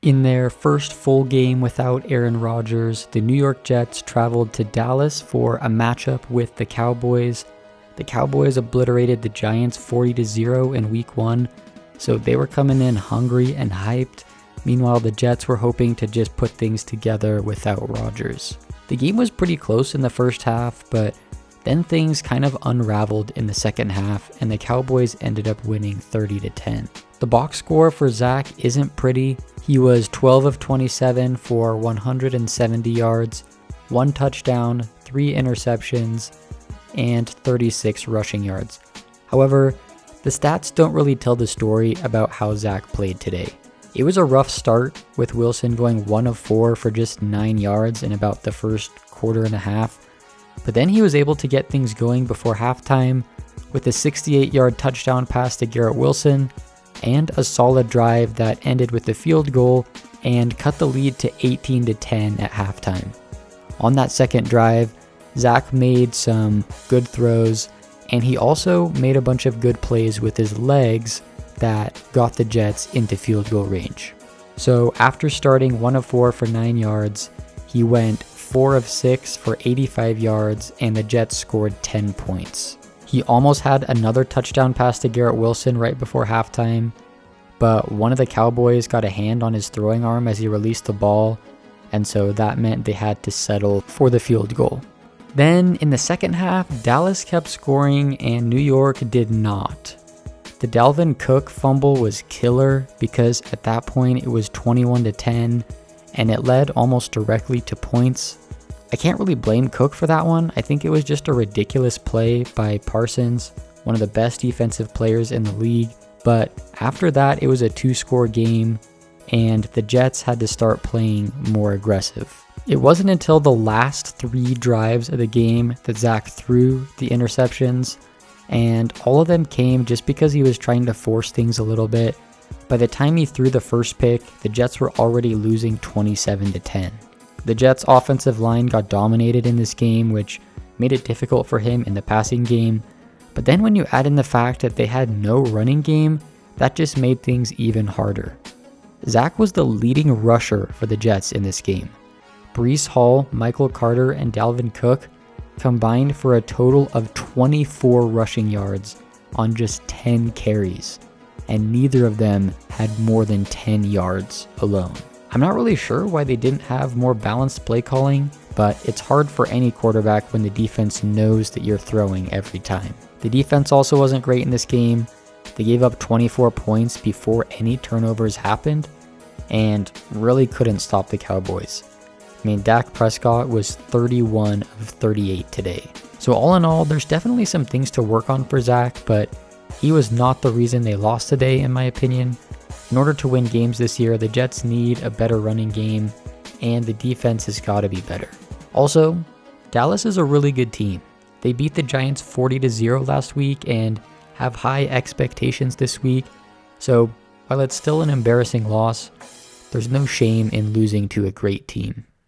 In their first full game without Aaron Rodgers, the New York Jets traveled to Dallas for a matchup with the Cowboys. The Cowboys obliterated the Giants 40-0 in week 1, so they were coming in hungry and hyped. Meanwhile, the Jets were hoping to just put things together without Rodgers. The game was pretty close in the first half, but then things kind of unraveled in the second half, and the Cowboys ended up winning 30-10. The box score for Zach isn't pretty. He was 12 of 27 for 170 yards, 1 touchdown, 3 interceptions, and 36 rushing yards. However, the stats don't really tell the story about how Zach played today. It was a rough start, with Wilson going 1 of 4 for just 9 yards in about the first quarter and a half. But then he was able to get things going before halftime with a 68-yard touchdown pass to Garrett Wilson and a solid drive that ended with a field goal and cut the lead to 18-10 at halftime. On that second drive, Zach made some good throws, and he also made a bunch of good plays with his legs that got the Jets into field goal range. So after starting 1 of 4 for 9 yards, he went 4 of 6 for 85 yards, and the Jets scored 10 points. He almost had another touchdown pass to Garrett Wilson right before halftime, but one of the Cowboys got a hand on his throwing arm as he released the ball, and so that meant they had to settle for the field goal. Then in the second half, Dallas kept scoring and New York did not. The Dalvin Cook fumble was killer because at that point it was 21-10 and it led almost directly to points. I can't really blame Cook for that one. I think it was just a ridiculous play by Parsons, one of the best defensive players in the league. But after that, it was a 2-score game, and the Jets had to start playing more aggressive. It wasn't until the last 3 drives of the game that Zach threw the interceptions, and all of them came just because he was trying to force things a little bit. By the time he threw the first pick, the Jets were already losing 27-10. The Jets' offensive line got dominated in this game, which made it difficult for him in the passing game. But then when you add in the fact that they had no running game, that just made things even harder. Zach was the leading rusher for the Jets in this game. Breece Hall, Michael Carter, and Dalvin Cook combined for a total of 24 rushing yards on just 10 carries, and neither of them had more than 10 yards alone. I'm not really sure why they didn't have more balanced play calling, but it's hard for any quarterback when the defense knows that you're throwing every time. The defense also wasn't great in this game. They gave up 24 points before any turnovers happened and really couldn't stop the Cowboys. I mean, Dak Prescott was 31 of 38 today. So all in all, there's definitely some things to work on for Zach, but he was not the reason they lost today, in my opinion. In order to win games this year, the Jets need a better running game, and the defense has got to be better. Also, Dallas is a really good team. They beat the Giants 40-0 last week and have high expectations this week. So while it's still an embarrassing loss, there's no shame in losing to a great team.